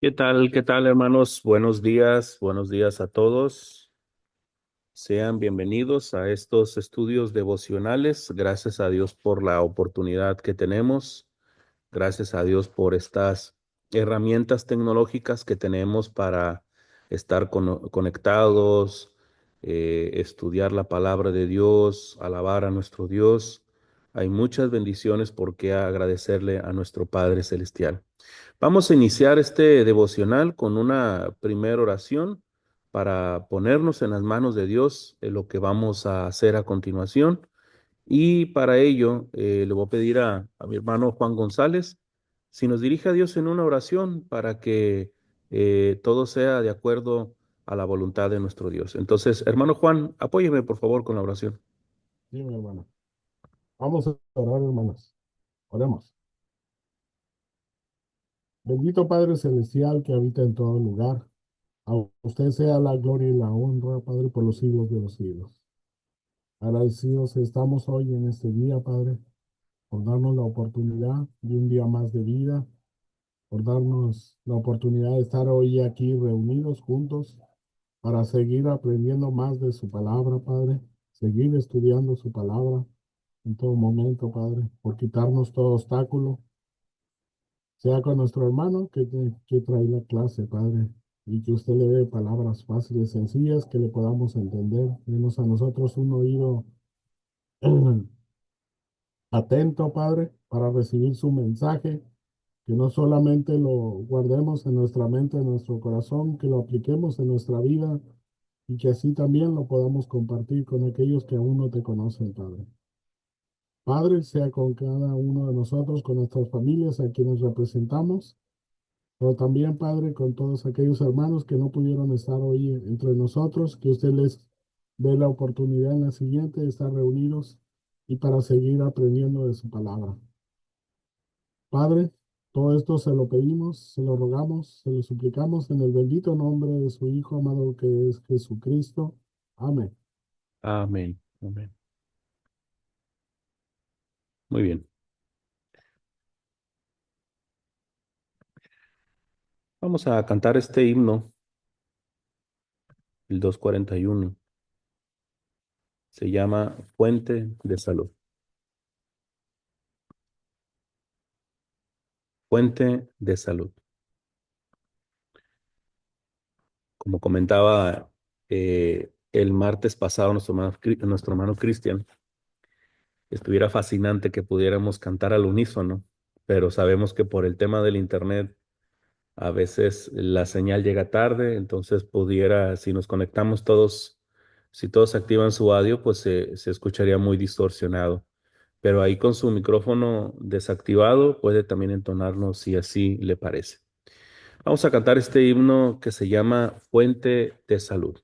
Qué tal, hermanos? Buenos días a todos. Sean bienvenidos a estos estudios devocionales. Gracias a Dios por la oportunidad que tenemos. Gracias a Dios por estas herramientas tecnológicas que tenemos para estar conectados, estudiar la palabra de Dios, alabar a nuestro Dios. Hay muchas bendiciones por qué agradecerle a nuestro Padre Celestial. Vamos a iniciar este devocional con una primera oración para ponernos en las manos de Dios en lo que vamos a hacer a continuación. Y para ello le voy a pedir a mi hermano Juan González si nos dirige a Dios en una oración para que todo sea de acuerdo a la voluntad de nuestro Dios. Entonces, hermano Juan, apóyeme por favor con la oración. Sí, mi hermano. Vamos a orar, hermanos. Oremos. Bendito Padre Celestial que habita en todo lugar. A usted sea la gloria y la honra, Padre, por los siglos de los siglos. Agradecidos estamos hoy en este día, Padre, por darnos la oportunidad de un día más de vida, por darnos la oportunidad de estar hoy aquí reunidos juntos para seguir aprendiendo más de su palabra, Padre, seguir estudiando su palabra en todo momento, Padre, por quitarnos todo obstáculo sea con nuestro hermano que trae la clase, Padre, y que usted le dé palabras fáciles, sencillas, que le podamos entender. Denos a nosotros un oído atento, Padre, para recibir su mensaje, que no solamente lo guardemos en nuestra mente, en nuestro corazón, que lo apliquemos en nuestra vida y que así también lo podamos compartir con aquellos que aún no te conocen, Padre. Padre, sea con cada uno de nosotros, con nuestras familias a quienes representamos. Pero también, Padre, con todos aquellos hermanos que no pudieron estar hoy entre nosotros, que usted les dé la oportunidad en la siguiente de estar reunidos y para seguir aprendiendo de su palabra. Padre, todo esto se lo pedimos, se lo rogamos, se lo suplicamos en el bendito nombre de su Hijo amado que es Jesucristo. Amén. Amén. Amén. Muy bien. Vamos a cantar este himno, el 241. Se llama Fuente de Salud. Fuente de Salud. Como comentaba el martes pasado nuestro hermano Cristian, estuviera fascinante que pudiéramos cantar al unísono, pero sabemos que por el tema del internet a veces la señal llega tarde, entonces pudiera, si nos conectamos todos, si todos activan su audio, pues se escucharía muy distorsionado. Pero ahí con su micrófono desactivado puede también entonarnos si así le parece. Vamos a cantar este himno que se llama Fuente de Salud.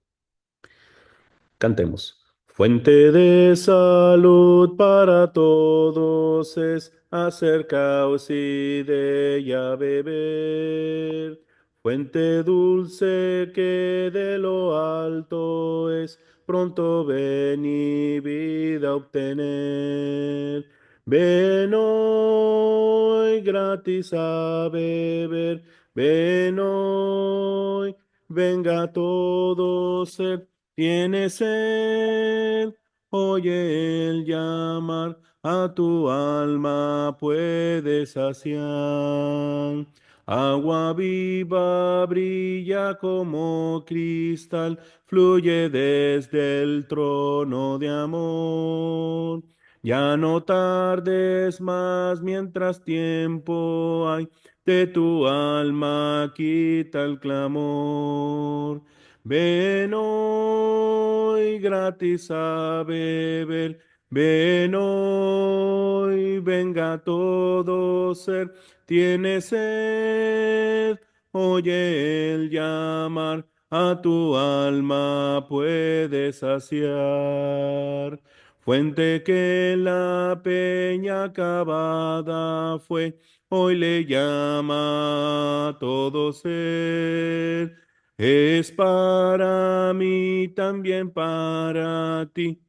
Cantemos. Fuente de salud para todos es, acercaos y de ella beber. Fuente dulce que de lo alto es, pronto ven y vida obtener. Ven hoy gratis a beber, ven hoy, venga todo ser. Tiene sed, oye el llamar, a tu alma puedes saciar. Agua viva brilla como cristal, fluye desde el trono de amor. Ya no tardes más mientras tiempo hay, de tu alma quita el clamor. Ven hoy gratis a beber, ven hoy, venga todo ser, tiene sed, oye el llamar, a tu alma puedes saciar. Fuente que en la peña cavada fue, hoy le llama a todo ser. Es para mí, también para ti,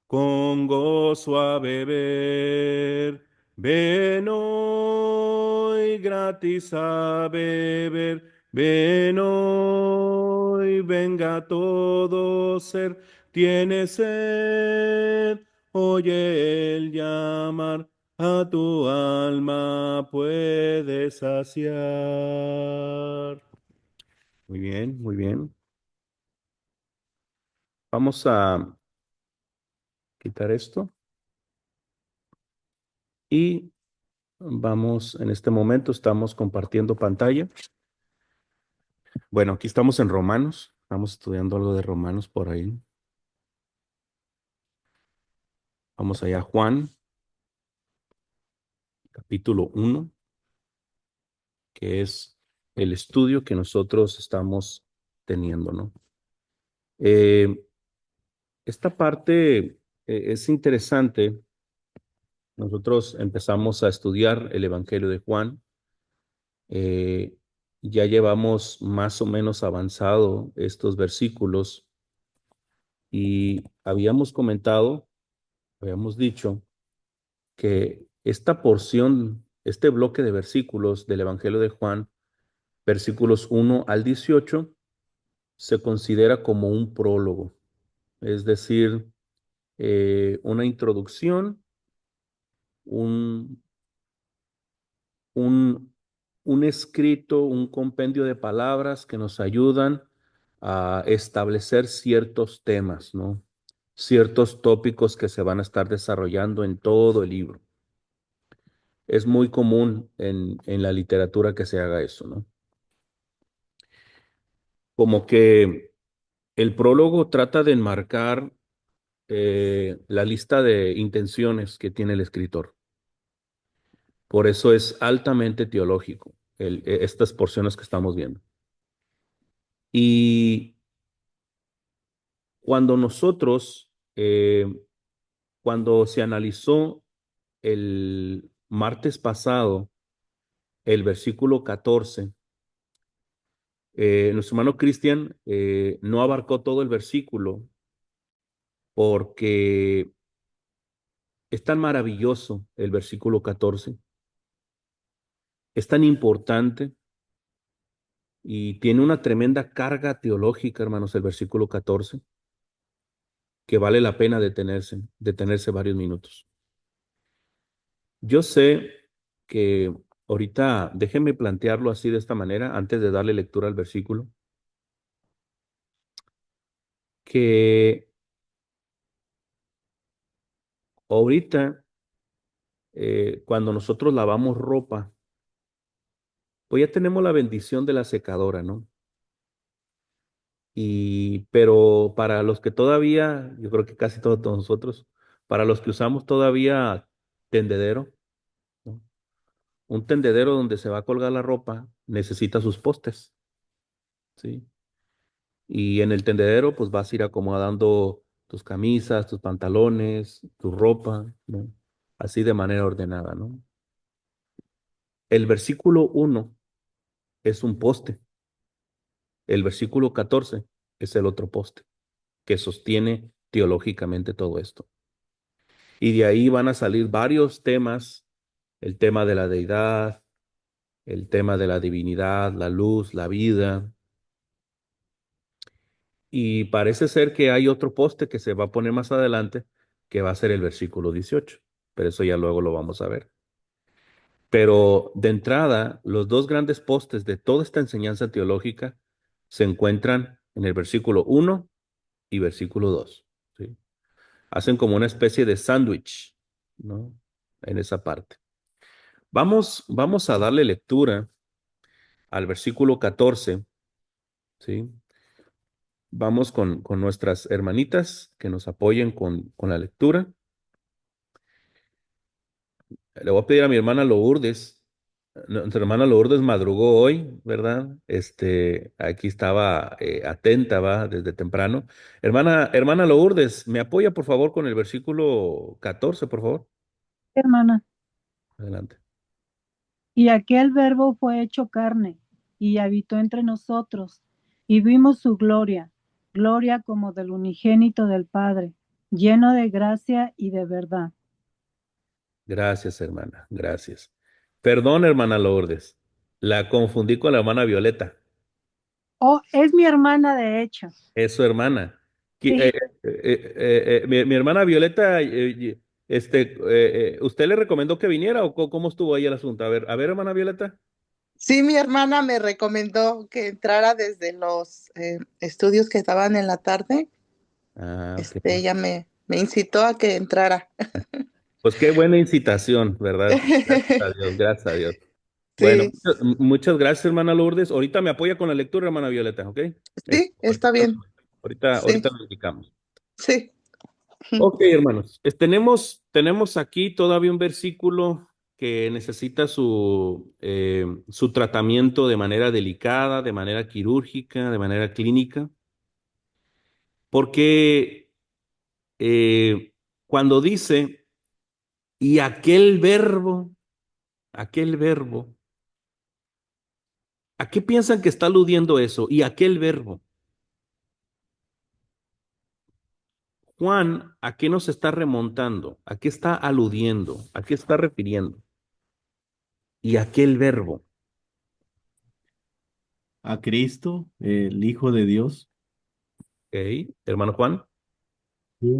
con gozo a beber. Ven hoy gratis a beber, ven hoy, venga todo ser, tiene sed, oye el llamar, a tu alma puede saciar. Muy bien, muy bien. Vamos a quitar esto y vamos, en este momento estamos compartiendo pantalla. Bueno, aquí estamos en Romanos, estamos estudiando algo de Romanos por ahí. Vamos allá, Juan, capítulo 1, que es el estudio que nosotros estamos teniendo, ¿no? Eh, esta parte es interesante. Nosotros empezamos a estudiar el Evangelio de Juan. Eh, ya llevamos más o menos avanzado estos versículos y habíamos comentado, habíamos dicho que esta porción, este bloque de versículos del Evangelio de Juan, versículos 1 al 18, se considera como un prólogo, es decir, una introducción, un, un, un escrito, un compendio de palabras que nos ayudan a establecer ciertos temas, ¿no? Ciertos tópicos que se van a estar desarrollando en todo el libro. Es muy común en la literatura que se haga eso, ¿no? Como que el prólogo trata de enmarcar la lista de intenciones que tiene el escritor. Por eso es altamente teológico, estas porciones que estamos viendo. Y cuando nosotros, cuando se analizó el martes pasado el versículo 14, nuestro hermano Cristian no abarcó todo el versículo porque es tan maravilloso el versículo 14, es tan importante y tiene una tremenda carga teológica, hermanos, el versículo 14, que vale la pena detenerse varios minutos. Yo sé que ahorita, déjenme plantearlo así de esta manera, antes de darle lectura al versículo, que ahorita, cuando nosotros lavamos ropa, pues ya tenemos la bendición de la secadora, ¿no? Pero para los que todavía, yo creo que casi todos nosotros, para los que usamos todavía tendedero, ¿no? Un tendedero donde se va a colgar la ropa necesita sus postes, ¿sí? Y en el tendedero pues vas a ir acomodando tus camisas, tus pantalones, tu ropa, ¿no? Así de manera ordenada, ¿no? El versículo 1 es un poste, el versículo 14 es el otro poste que sostiene teológicamente todo esto. Y de ahí van a salir varios temas, el tema de la deidad, el tema de la divinidad, la luz, la vida. Y parece ser que hay otro poste que se va a poner más adelante, que va a ser el versículo 18, pero eso ya luego lo vamos a ver. Pero de entrada, los dos grandes postes de toda esta enseñanza teológica se encuentran en el versículo 1 y versículo 2, ¿sí? Hacen como una especie de sándwich, ¿no? En esa parte. Vamos a darle lectura al versículo 14, ¿sí? Vamos con nuestras hermanitas que nos apoyen con la lectura. Le voy a pedir a mi hermana Lourdes. Nuestra hermana Lourdes madrugó hoy, ¿verdad? Aquí estaba atenta, va, desde temprano. Hermana Lourdes, ¿me apoya por favor con el versículo 14, por favor? Hermana, Adelante. y aquel verbo fue hecho carne y habitó entre nosotros, y vimos su gloria, gloria como del unigénito del Padre, lleno de gracia y de verdad. Gracias, hermana. Gracias. Perdón, hermana Lourdes. La confundí con la hermana Violeta. Oh, es mi hermana, de hecho. Es su hermana. Sí. Mi hermana Violeta, ¿usted le recomendó que viniera o cómo estuvo ahí el asunto? A ver, hermana Violeta. Sí, mi hermana me recomendó que entrara desde los estudios que estaban en la tarde. Ah, ok. Ella me incitó a que entrara. Pues qué buena incitación, ¿verdad? Gracias a Dios, gracias a Dios. Bueno, Sí, muchas gracias, hermana Lourdes. Ahorita me apoya con la lectura, hermana Violeta, ¿ok? sí, Ahorita, está bien. Sí, ahorita lo indicamos. sí. Ok, hermanos, tenemos aquí todavía un versículo que necesita su tratamiento de manera delicada, de manera quirúrgica, de manera clínica, porque cuando dice, y aquel verbo, ¿a qué piensan que está aludiendo eso? Y aquel verbo. Juan, ¿a qué nos está remontando? ¿A qué está aludiendo? ¿A qué está refiriendo? Y aquel verbo. A Cristo, el Hijo de Dios. ¿Ok? Hermano Juan. Sí,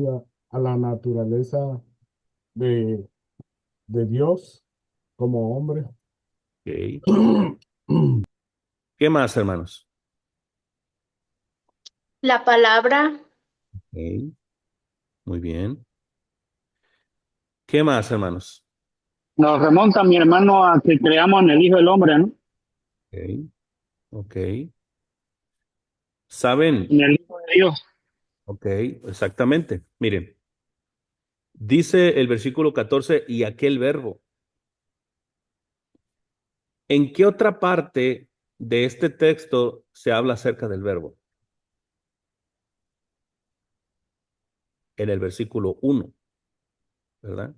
a la naturaleza de, de Dios como hombre. Ok. ¿Qué más, hermanos? La palabra, Ok. Muy bien. ¿Qué más, hermanos? Nos remonta mi hermano a que creamos en el Hijo del Hombre, ¿no? Ok. Ok. ¿Saben? En el Hijo de Dios. Ok, exactamente. Miren, dice el versículo 14, y aquel verbo. ¿En qué otra parte de este texto se habla acerca del verbo? En el versículo 1, ¿verdad?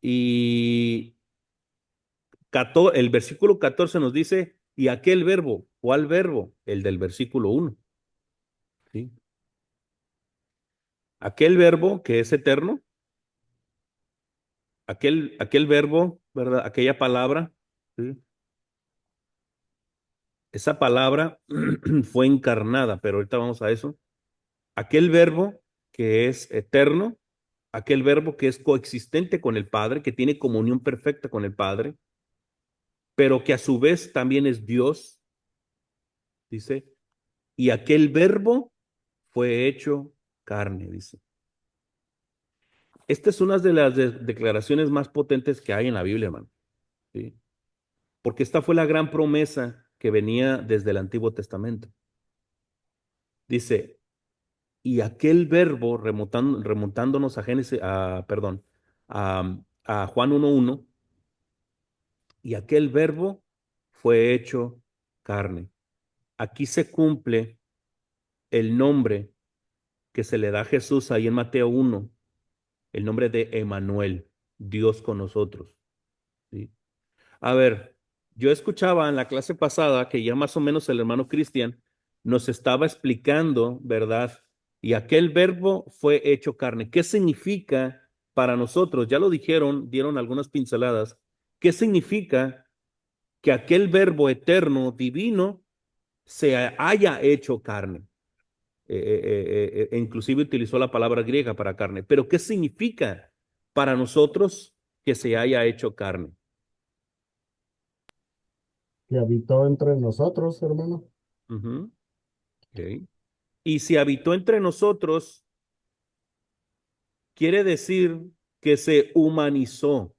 Y el versículo 14 nos dice, y aquel verbo, ¿cuál verbo? El del versículo 1, ¿sí? Aquel verbo que es eterno, aquel verbo, ¿verdad? Aquella palabra, ¿sí? Esa palabra fue encarnada, pero ahorita vamos a eso. Aquel verbo que es eterno, aquel verbo que es coexistente con el Padre, que tiene comunión perfecta con el Padre, pero que a su vez también es Dios, dice, y aquel verbo fue hecho carne, dice. Esta es una de las declaraciones más potentes que hay en la Biblia, hermano, ¿sí? Porque esta fue la gran promesa que venía desde el Antiguo Testamento. Dice, y aquel verbo, remontándonos a Génesis, perdón, a Juan 1:1, y aquel verbo fue hecho carne. Aquí se cumple el nombre que se le da a Jesús ahí en Mateo 1, el nombre de Emanuel, Dios con nosotros, ¿sí? A ver, yo escuchaba en la clase pasada que ya más o menos el hermano Cristian nos estaba explicando, ¿verdad? Y aquel verbo fue hecho carne. ¿Qué significa para nosotros? Ya lo dijeron, dieron algunas pinceladas. ¿Qué significa que aquel verbo eterno, divino, se haya hecho carne? Inclusive utilizó la palabra griega para carne. Pero ¿qué significa para nosotros que se haya hecho carne? Que habitó entre nosotros, hermano. Ujú, ok. Y si habitó entre nosotros, quiere decir que se humanizó.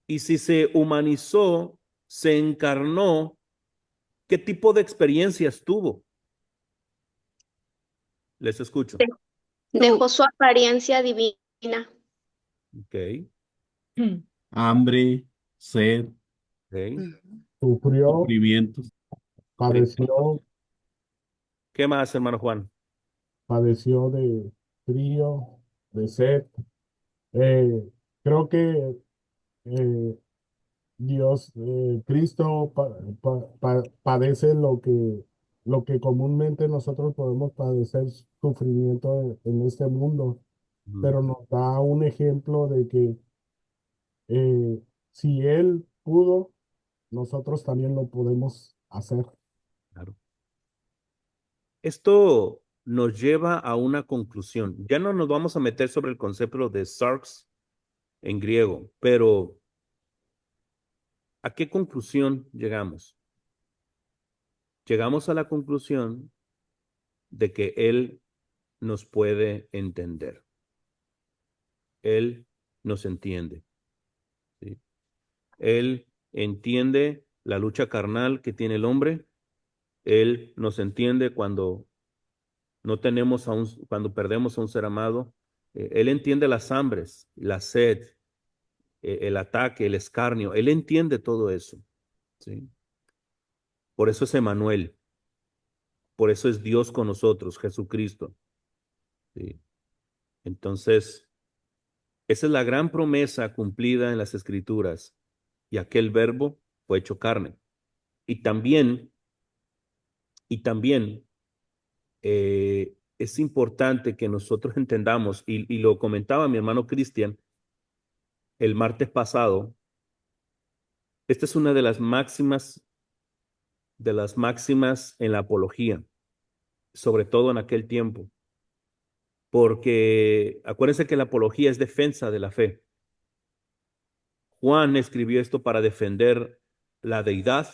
Y si se humanizó, se encarnó, ¿qué tipo de experiencias tuvo? Les escucho. dejó su apariencia divina. Ok, Hambre, sed, ok. Sufrió, sufrimientos. Ok. padeció, ¿Qué más, hermano Juan? padeció de frío, de sed. Eh, Creo que eh, Dios, Cristo padece lo que comúnmente nosotros podemos padecer sufrimiento en este mundo. pero nos da un ejemplo de que si Él pudo, nosotros también lo podemos hacer. Claro. Esto nos lleva a una conclusión. Ya no nos vamos a meter sobre el concepto de sarx en griego, pero ¿a qué conclusión llegamos? Llegamos a la conclusión de que Él nos puede entender. Él nos entiende. ¿Sí? Él entiende la lucha carnal que tiene el hombre. Él nos entiende cuando no tenemos cuando perdemos a un ser amado. Él entiende las hambres, la sed, el ataque, el escarnio. Él entiende todo eso. ¿Sí? Por eso es Emmanuel. Por eso es Dios con nosotros, Jesucristo. ¿Sí? Entonces, esa es la gran promesa cumplida en las Escrituras. Y aquel verbo fue hecho carne. Y también, es importante que nosotros entendamos, y lo comentaba mi hermano Cristian el martes pasado, esta es una de las máximas en la apología, sobre todo en aquel tiempo, porque acuérdense que la apología es defensa de la fe. Juan escribió esto para defender la deidad,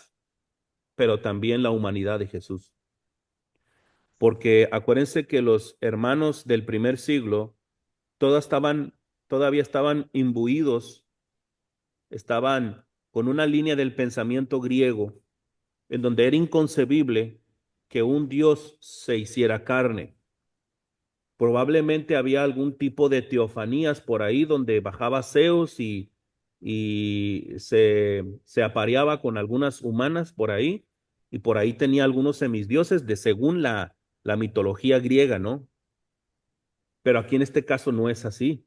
pero también la humanidad de Jesús. Porque acuérdense que los hermanos del primer siglo todavía estaban imbuidos, estaban con una línea del pensamiento griego en donde era inconcebible que un Dios se hiciera carne. Probablemente había algún tipo de teofanías por ahí donde bajaba Zeus y se apareaba con algunas humanas por ahí, y por ahí tenía algunos semidioses de según la mitología griega, ¿no? Pero aquí en este caso no es así,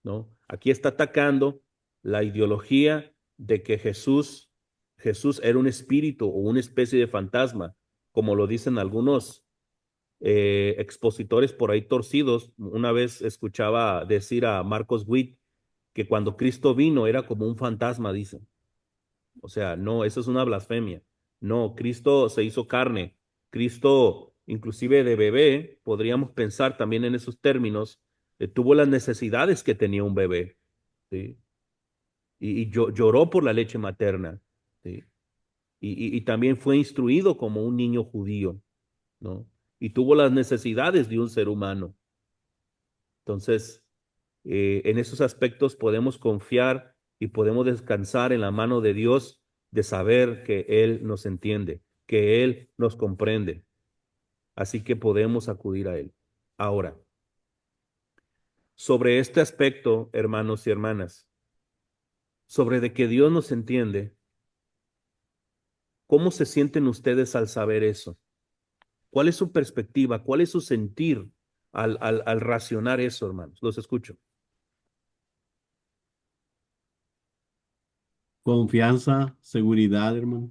¿no? Aquí está atacando la ideología de que Jesús era un espíritu o una especie de fantasma, como lo dicen algunos expositores por ahí torcidos. Una vez escuchaba decir a Marcos Witt que cuando Cristo vino era como un fantasma, dicen. O sea, no, eso es una blasfemia. No, Cristo se hizo carne. Cristo, inclusive de bebé, podríamos pensar también en esos términos, tuvo las necesidades que tenía un bebé, ¿sí? Lloró por la leche materna, ¿sí? Y también fue instruido como un niño judío, ¿no? Y tuvo las necesidades de un ser humano. Entonces, en esos aspectos podemos confiar y podemos descansar en la mano de Dios, de saber que Él nos entiende, que Él nos comprende. Así que podemos acudir a Él. Ahora, sobre este aspecto, hermanos y hermanas, sobre de que Dios nos entiende, ¿cómo se sienten ustedes al saber eso? ¿Cuál es su perspectiva? ¿Cuál es su sentir al racionar eso, hermanos? Los escucho. Confianza, seguridad, hermano.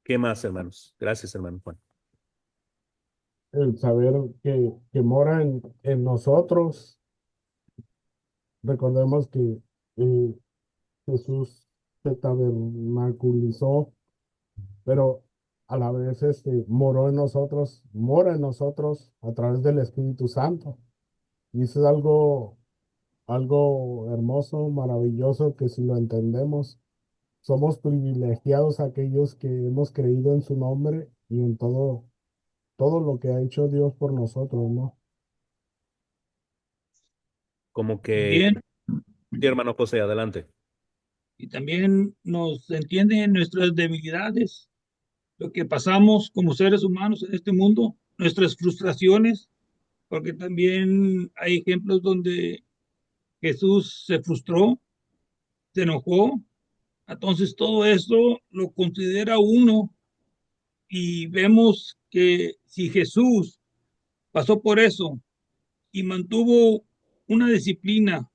¿Qué más, hermanos? Gracias, hermano Juan. El saber que mora en nosotros. Recordemos que eh, Jesús se tabernaculizó, pero a la vez mora en nosotros a través del Espíritu Santo. Y eso es algo hermoso, maravilloso, que si lo entendemos, somos privilegiados aquellos que hemos creído en su nombre y en todo lo que ha hecho Dios por nosotros, ¿no? Como que, También, sí, hermano José, adelante. y también nos entiende en nuestras debilidades, lo que pasamos como seres humanos en este mundo, nuestras frustraciones, porque también hay ejemplos donde Jesús se frustró, se enojó. Entonces todo eso lo considera uno y vemos que si Jesús pasó por eso y mantuvo una disciplina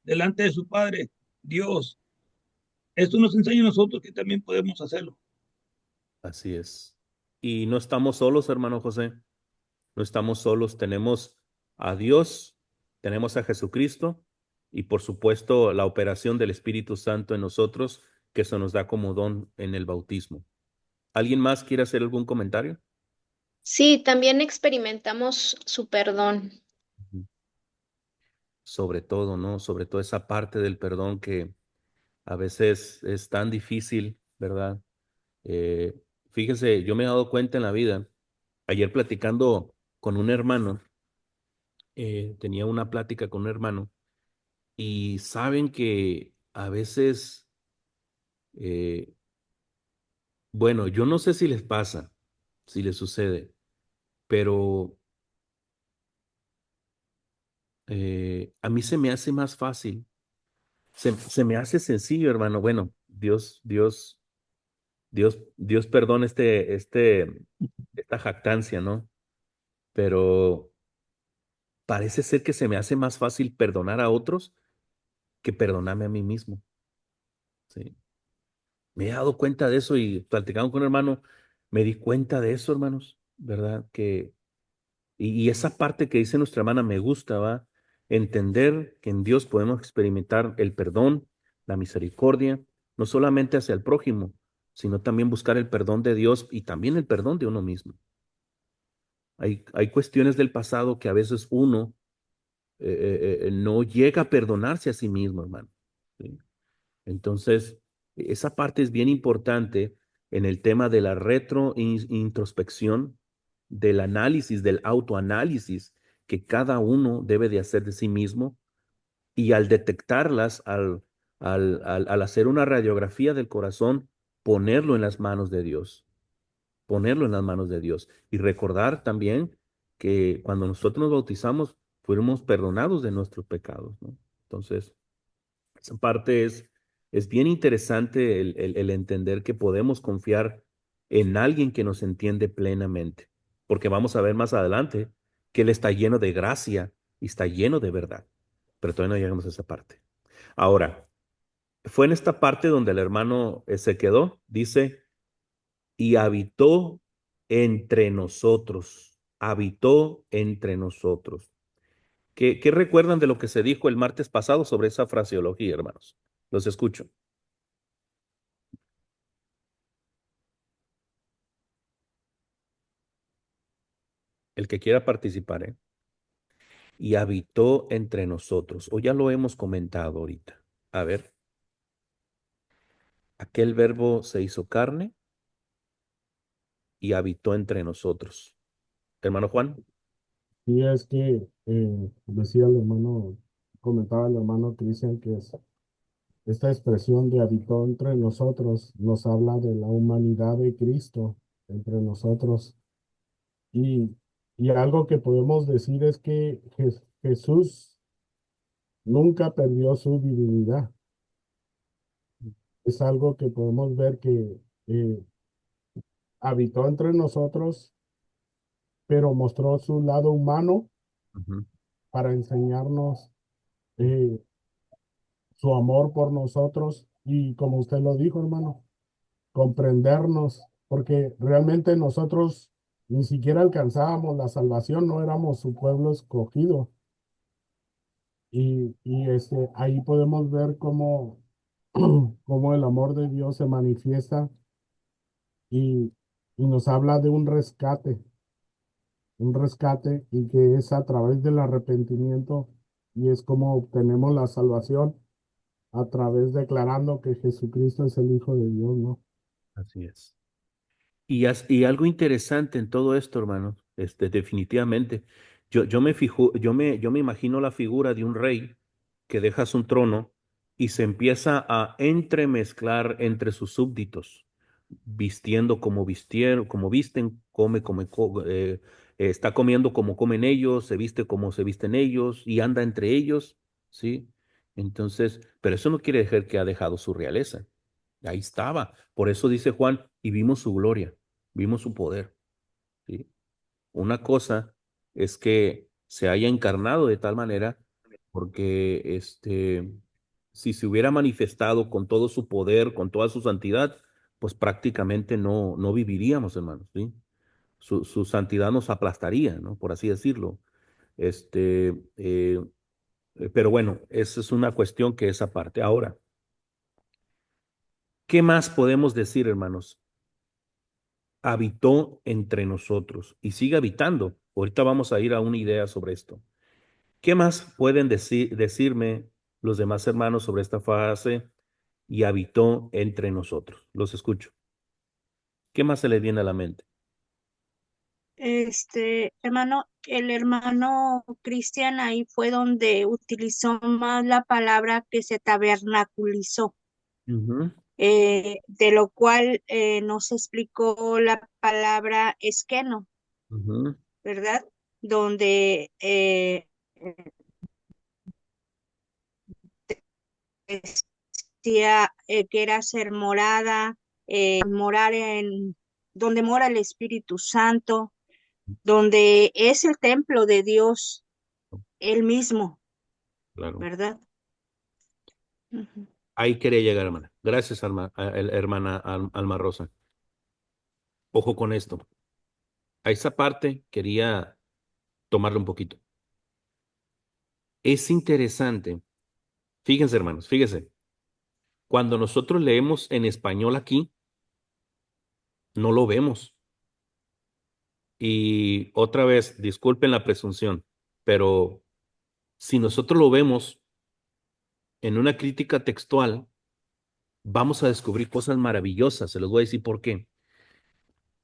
delante de su Padre, Dios, esto nos enseña a nosotros que también podemos hacerlo. Así es. Y no estamos solos, hermano José. No estamos solos. Tenemos a Dios, tenemos a Jesucristo y por supuesto la operación del Espíritu Santo en nosotros que se nos da como don en el bautismo. ¿Alguien más quiere hacer algún comentario? Sí, también experimentamos su perdón. Sobre todo, ¿no? Sobre todo esa parte del perdón que a veces es tan difícil, ¿verdad? Fíjese, yo me he dado cuenta en la vida, ayer platicando con un hermano, tenía una plática con un hermano y saben que a veces, eh, bueno, yo no sé si les pasa, si les sucede, pero a mí se me hace más fácil, se me hace sencillo, hermano. Bueno, Dios perdone esta jactancia, ¿no? Pero parece ser que se me hace más fácil perdonar a otros que perdonarme a mí mismo. Sí. Me he dado cuenta de eso y platicando con un hermano, me di cuenta de eso, hermanos, ¿verdad? Y esa parte que dice nuestra hermana me gusta, ¿va? Entender que en Dios podemos experimentar el perdón, la misericordia, no solamente hacia el prójimo, sino también buscar el perdón de Dios y también el perdón de uno mismo. Hay cuestiones del pasado que a veces uno no llega a perdonarse a sí mismo, hermano. ¿Sí? Entonces, esa parte es bien importante en el tema de la retrointrospección, del análisis, del autoanálisis que cada uno debe de hacer de sí mismo y al detectarlas, al hacer una radiografía del corazón, ponerlo en las manos de Dios, ponerlo en las manos de Dios y recordar también que cuando nosotros nos bautizamos, fuimos perdonados de nuestros pecados, ¿no? Entonces, esa parte es bien interesante el entender que podemos confiar en alguien que nos entiende plenamente, porque vamos a ver más adelante que Él está lleno de gracia y está lleno de verdad, pero todavía no llegamos a esa parte. Ahora, fue en esta parte donde el hermano se quedó, dice, y habitó entre nosotros. ¿Qué recuerdan de lo que se dijo el martes pasado sobre esa fraseología, hermanos? Los escucho. El que quiera participar, ¿eh? Y habitó entre nosotros. O ya lo hemos comentado ahorita. A ver, aquel verbo se hizo carne y habitó entre nosotros. Hermano Juan. Y es que decía el hermano, comentaba el hermano Cristian que esta expresión de habitó entre nosotros nos habla de la humanidad de Cristo entre nosotros. Y, y algo que podemos decir es que Jesús nunca perdió su divinidad. Es algo que podemos ver que eh, habitó entre nosotros, pero mostró su lado humano Ujú. para enseñarnos eh, su amor por nosotros y como usted lo dijo, hermano, comprendernos, porque realmente nosotros ni siquiera alcanzábamos la salvación, no éramos su pueblo escogido. Ahí podemos ver cómo, cómo el amor de Dios se manifiesta y, y nos habla de un rescate y que es a través del arrepentimiento y es como obtenemos la salvación a través declarando que Jesucristo es el Hijo de Dios, ¿no? Así es. Y algo interesante en todo esto, hermano, definitivamente, yo me imagino la figura de un rey que deja su trono y se empieza a entremezclar entre sus súbditos, vistiendo como vistieron, como visten, está comiendo como comen ellos, se viste como se visten ellos y anda entre ellos, ¿sí? Entonces, pero eso no quiere decir que ha dejado su realeza. Ahí estaba. Por eso dice Juan, y vimos su gloria, vimos su poder, ¿sí? Una cosa es que se haya encarnado de tal manera, porque si se hubiera manifestado con todo su poder, con toda su santidad, pues prácticamente no viviríamos, hermanos, ¿sí? Su santidad nos aplastaría, ¿no? Por así decirlo. Este, pero bueno, esa es una cuestión que es aparte. Ahora, ¿qué más podemos decir, hermanos? Habitó entre nosotros y sigue habitando. Ahorita vamos a ir a una idea sobre esto. ¿Qué más pueden decirme los demás hermanos sobre esta frase y habitó entre nosotros? Los escucho. ¿Qué más se les viene a la mente? Hermano, el hermano Cristian ahí fue donde utilizó más la palabra que se tabernaculizó, Ujú, de lo cual nos explicó la palabra esqueno, ujú, ¿verdad? Donde decía que era ser morada, morar en donde mora el Espíritu Santo, donde es el templo de Dios, él mismo, claro. ¿verdad? Ujú. Ahí quería llegar, hermana. Gracias, hermana Alma Rosa. Ojo con esto. A esa parte quería tomarle un poquito. Es interesante. Fíjense, hermanos, fíjense. Cuando nosotros leemos en español aquí, no lo vemos. Y otra vez, disculpen la presunción, pero si nosotros lo vemos en una crítica textual, vamos a descubrir cosas maravillosas. Se los voy a decir por qué.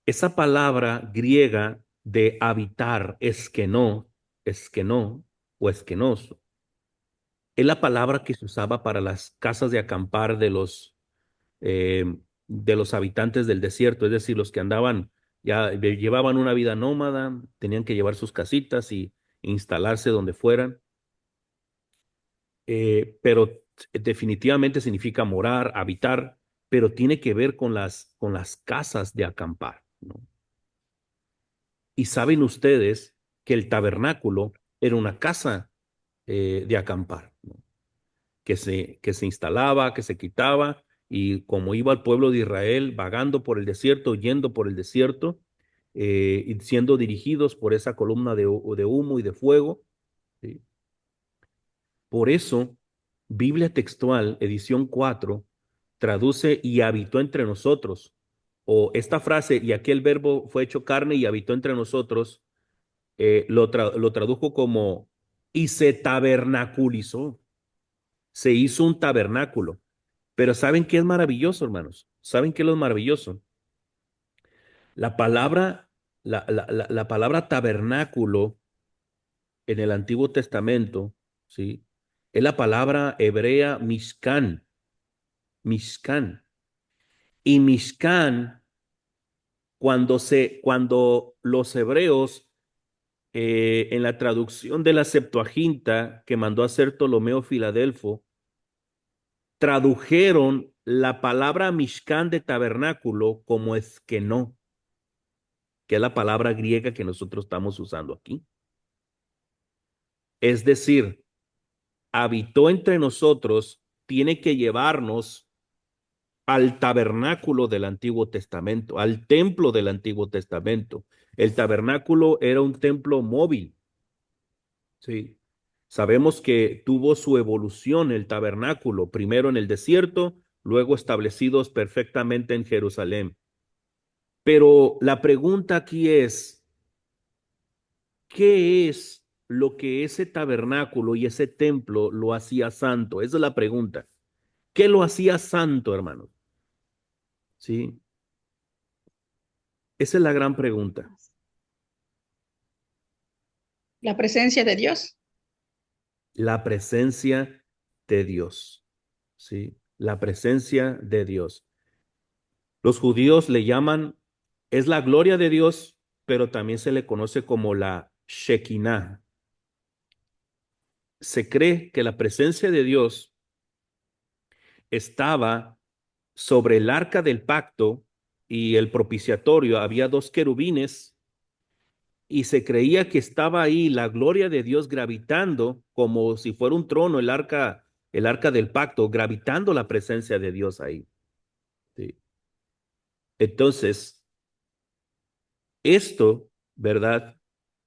Esa palabra griega de habitar, esquenó o esquenos, es la palabra que se usaba para las casas de acampar eh, de los habitantes del desierto, es decir, los que andaban, ya llevaban una vida nómada, tenían que llevar sus casitas y instalarse donde fueran, pero definitivamente significa morar, habitar, pero tiene que ver con las casas de acampar, ¿no? Y saben ustedes que el tabernáculo era una casa de acampar, ¿no? Que se instalaba, que se quitaba, y como iba el pueblo de Israel vagando por el desierto, yendo por el desierto, y siendo dirigidos por esa columna de humo y de fuego, ¿sí? Por eso, Biblia Textual, edición 4 traduce y habitó entre nosotros, o esta frase, y aquel verbo fue hecho carne y habitó entre nosotros, lo tradujo como y se tabernaculizó, se hizo un tabernáculo. Pero ¿saben qué es maravilloso, hermanos? ¿Saben qué es lo maravilloso? La palabra, la palabra tabernáculo en el Antiguo Testamento, ¿sí? Es la palabra hebrea mishkan, mishkan. Y mishkan, cuando los hebreos, en la traducción de la Septuaginta que mandó a hacer Ptolomeo Filadelfo, tradujeron la palabra mishkan de tabernáculo como esquenó, que es la palabra griega que nosotros estamos usando aquí. Es decir, habitó entre nosotros, tiene que llevarnos al tabernáculo del Antiguo Testamento, al templo del Antiguo Testamento. El tabernáculo era un templo móvil, ¿sí? Sabemos que tuvo su evolución el tabernáculo, primero en el desierto, luego establecidos perfectamente en Jerusalén. Pero la pregunta aquí es, ¿qué es lo que ese tabernáculo y ese templo lo hacía santo? Esa es la pregunta. ¿Qué lo hacía santo, hermano? ¿Sí? Esa es la gran pregunta. La presencia de Dios. La presencia de Dios. ¿Sí? La presencia de Dios. Los judíos le llaman, es la gloria de Dios, pero también se le conoce como la Shekinah. Se cree que la presencia de Dios estaba sobre el arca del pacto y el propiciatorio. Había dos querubines y se creía que estaba ahí la gloria de Dios gravitando como si fuera un trono, el arca del pacto, gravitando la presencia de Dios ahí. ¿Sí? Entonces, esto, ¿verdad?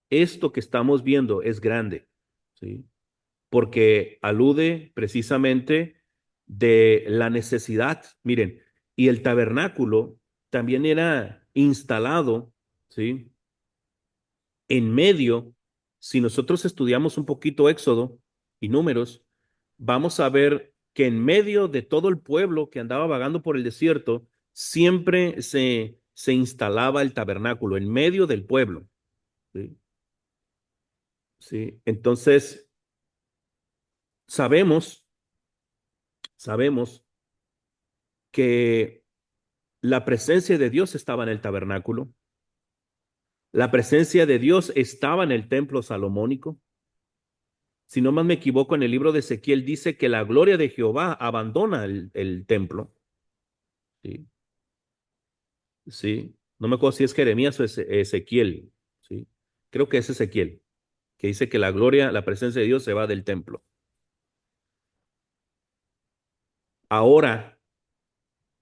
esto que estamos viendo es grande, ¿sí? Porque alude precisamente de la necesidad. Miren, y el tabernáculo también era instalado, ¿sí? En medio, si nosotros estudiamos un poquito Éxodo y Números, vamos a ver que en medio de todo el pueblo que andaba vagando por el desierto, siempre se instalaba el tabernáculo en medio del pueblo. ¿Sí? ¿Sí? Entonces, sabemos que la presencia de Dios estaba en el tabernáculo, la presencia de Dios estaba en el templo salomónico. Si no más me equivoco, en el libro de Ezequiel dice que la gloria de Jehová abandona el templo. Sí, sí. No me acuerdo si es Jeremías o Ezequiel. Sí, creo que es Ezequiel, que dice que la gloria, la presencia de Dios se va del templo. Ahora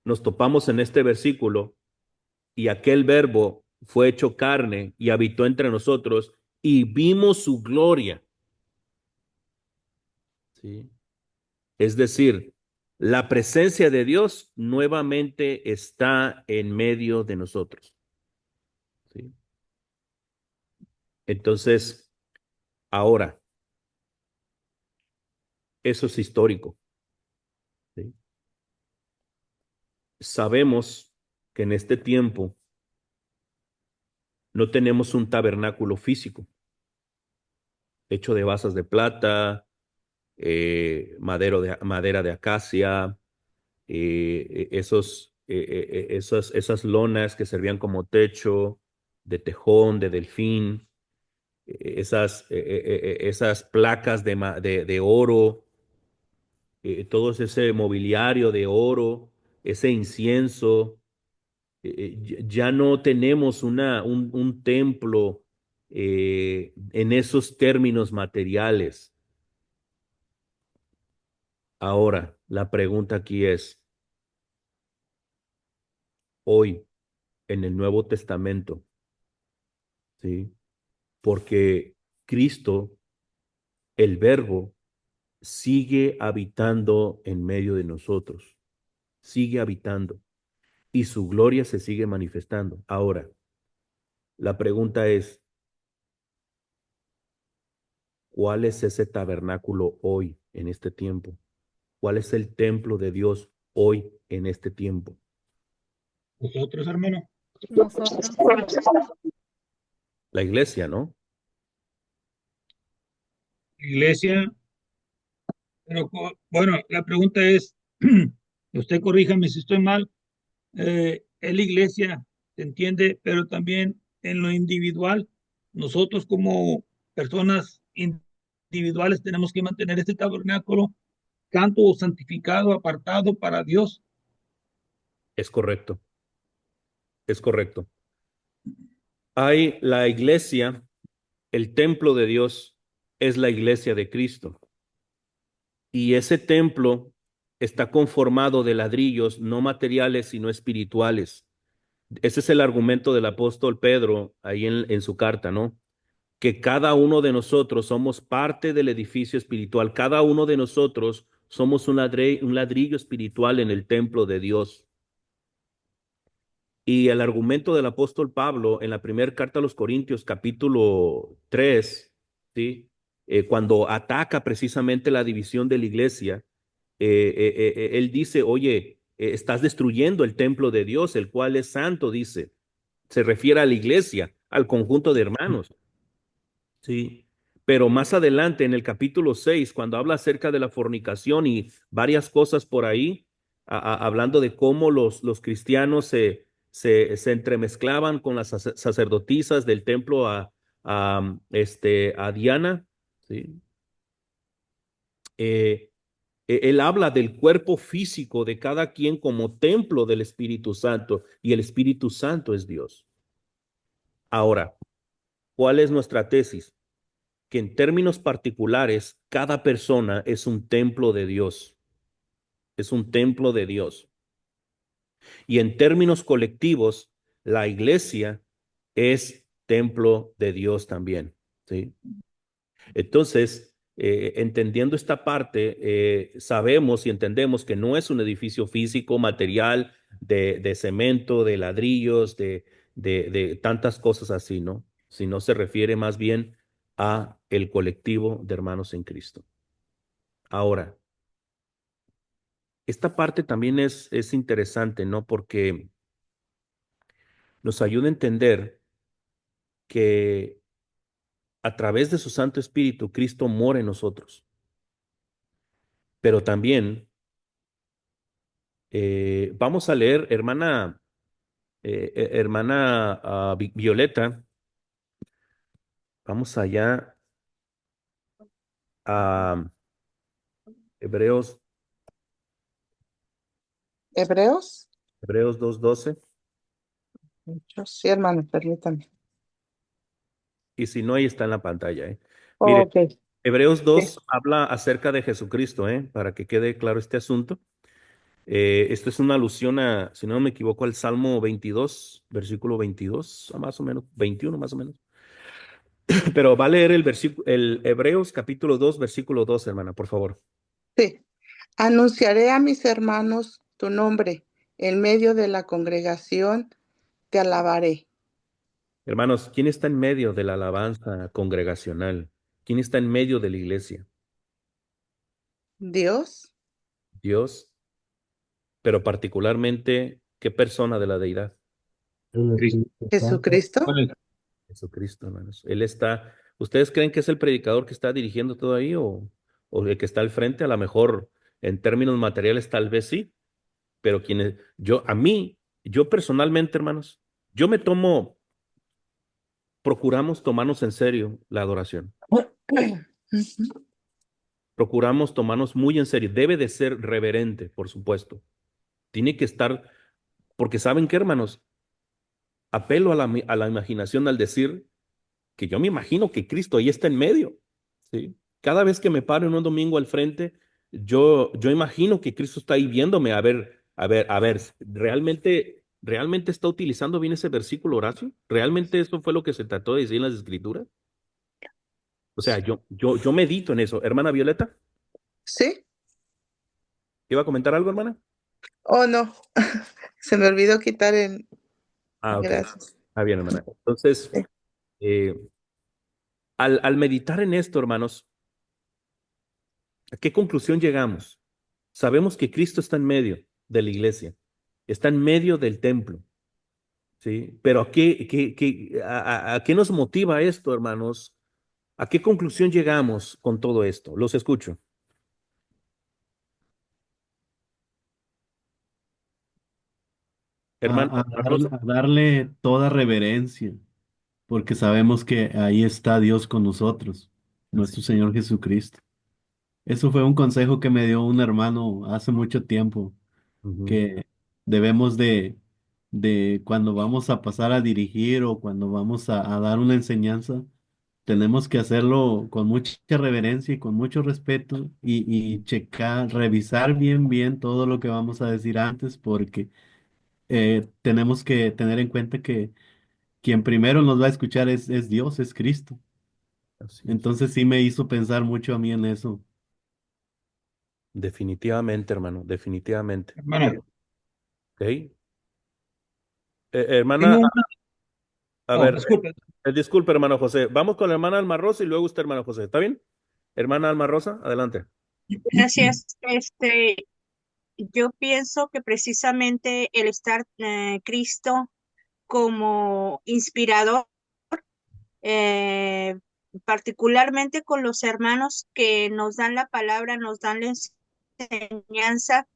nos topamos en este versículo y aquel verbo fue hecho carne y habitó entre nosotros y vimos su gloria. ¿Sí? Es decir, la presencia de Dios nuevamente está en medio de nosotros. ¿Sí? Entonces, ahora, eso es histórico. ¿Sí? Sabemos que en este tiempo no tenemos un tabernáculo físico hecho de basas de plata, madera de acacia, esas lonas que servían como techo, de tejón, de delfín, esas placas de oro, todo ese mobiliario de oro, ese incienso. Ya no tenemos un templo en esos términos materiales. Ahora, la pregunta aquí es, hoy, en el Nuevo Testamento, ¿sí? Porque Cristo, el Verbo, sigue habitando en medio de nosotros, sigue habitando y su gloria se sigue manifestando. Ahora, la pregunta es, ¿cuál es ese tabernáculo hoy, en este tiempo? ¿Cuál es el templo de Dios hoy, en este tiempo? Nosotros, hermano. Nosotros. La iglesia, ¿no? Iglesia, pero bueno, la pregunta es, usted corríjame si estoy mal, es la iglesia, se entiende, pero también en lo individual, nosotros como personas individuales tenemos que mantener este tabernáculo santo, santificado, apartado para Dios. Es correcto, es correcto. Hay la iglesia, el templo de Dios es la iglesia de Cristo. Y ese templo está conformado de ladrillos no materiales, sino espirituales. Ese es el argumento del apóstol Pedro ahí en su carta, ¿no? Que cada uno de nosotros somos parte del edificio espiritual. Cada uno de nosotros somos un ladrillo espiritual en el templo de Dios. Y el argumento del apóstol Pablo en la primera carta a los Corintios, capítulo 3, ¿sí? Cuando ataca precisamente la división de la iglesia, él dice, oye, estás destruyendo el templo de Dios, el cual es santo, dice. Se refiere a la iglesia, al conjunto de hermanos. Sí, pero más adelante en el capítulo 6, cuando habla acerca de la fornicación y varias cosas por ahí, hablando de cómo los cristianos se entremezclaban con las sacerdotisas del templo a Diana, ¿sí? Él habla del cuerpo físico de cada quien como templo del Espíritu Santo y el Espíritu Santo es Dios. Ahora, ¿cuál es nuestra tesis? Que en términos particulares, cada persona es un templo de Dios. Es un templo de Dios. Y en términos colectivos, la iglesia es templo de Dios también. ¿sí? Entonces, entendiendo esta parte, sabemos y entendemos que no es un edificio físico, material, de cemento, de ladrillos, de tantas cosas así, ¿no? Sino se refiere más bien a el colectivo de hermanos en Cristo. Ahora, esta parte también es interesante, ¿no? Porque nos ayuda a entender que a través de su Santo Espíritu, Cristo mora en nosotros. Pero también vamos a leer, hermana Violeta, vamos allá a Hebreos, ¿Hebreos? Hebreos 2:12. Sí, hermano, permítame. Y si no, ahí está en la pantalla. Mire, Ok, Hebreos sí, 2 habla acerca de Jesucristo, para que quede claro este asunto. Esto es una alusión a, si no me equivoco, al Salmo 22, versículo 22, más o menos, 21 más o menos. Pero va a leer el Hebreos capítulo 2, versículo 2, hermana, por favor. sí. Anunciaré a mis hermanos tu nombre. En medio de la congregación te alabaré. Hermanos, ¿quién está en medio de la alabanza congregacional? ¿Quién está en medio de la iglesia? Dios, Dios, pero particularmente, ¿qué persona de la deidad? El Cristo. Espíritu Santo. Jesucristo. Jesucristo, hermanos. Él está, ¿ustedes creen que es el predicador que está dirigiendo todo ahí o el que está al frente? A lo mejor en términos materiales tal vez sí, pero yo personalmente, hermanos, yo me tomo, procuramos tomarnos en serio la adoración. Ujú. Procuramos tomarnos muy en serio. Debe de ser reverente, por supuesto. Tiene que estar, porque ¿saben qué, hermanos? Apelo a la imaginación al decir que yo me imagino que Cristo ahí está en medio, ¿sí? Cada vez que me paro en un domingo al frente, yo imagino que Cristo está ahí viéndome a ver, ¿realmente está utilizando bien ese versículo, Horacio? ¿Realmente eso fue lo que se trató de decir en las Escrituras? O sea, yo medito en eso. Hermana Violeta, ¿Sí? ¿iba a comentar algo, hermana? Oh, no. Se me olvidó quitar el... Ah, ok. Gracias. Está bien, hermana. Entonces, Sí. eh, al meditar en esto, hermanos, ¿a qué conclusión llegamos? Sabemos que Cristo está en medio de la iglesia, está en medio del templo, ¿sí? Pero ¿a qué nos motiva esto, hermanos? ¿A qué conclusión llegamos con todo esto? Los escucho. Hermano, A darle toda reverencia, porque sabemos que ahí está Dios con nosotros, nuestro Señor Jesucristo. Eso fue un consejo que me dio un hermano hace mucho tiempo, Ujú. que debemos de cuando vamos a pasar a dirigir o cuando vamos a dar una enseñanza, tenemos que hacerlo con mucha reverencia y con mucho respeto y checar, revisar bien todo lo que vamos a decir antes, porque tenemos que tener en cuenta que quien primero nos va a escuchar es Dios, es Cristo. Así es. Entonces sí me hizo pensar mucho a mí en eso. Definitivamente, hermano, definitivamente. Hermano, ¿Ok? Hermana, tengo una... a Oh, ver, disculpe. disculpe, hermano José. Vamos con la hermana Alma Rosa y luego usted, hermano José. ¿Está bien? Hermana Alma Rosa, adelante. Gracias. Yo pienso que precisamente el estar Cristo como inspirador, eh, particularmente con los hermanos que nos dan la palabra, nos dan la enseñanza,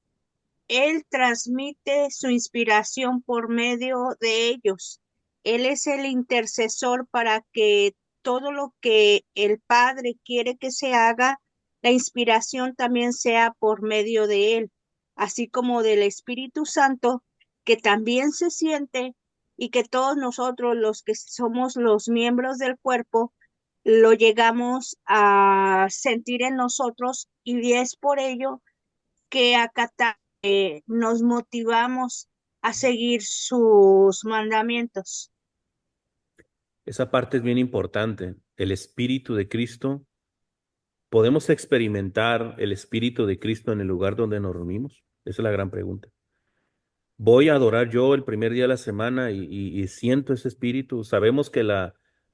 Él transmite su inspiración por medio de ellos. Él es el intercesor para que todo lo que el Padre quiere que se haga, la inspiración también sea por medio de Él, así como del Espíritu Santo, que también se siente y que todos nosotros, los que somos los miembros del cuerpo, lo llegamos a sentir en nosotros y es por ello que nos motivamos a seguir sus mandamientos. Esa parte es bien importante. el Espíritu de Cristo? ¿Podemos experimentar el Espíritu de Cristo en el lugar donde nos reunimos? Esa es la gran pregunta. Voy a adorar yo el primer día de la semana y siento ese espíritu. Sabemos que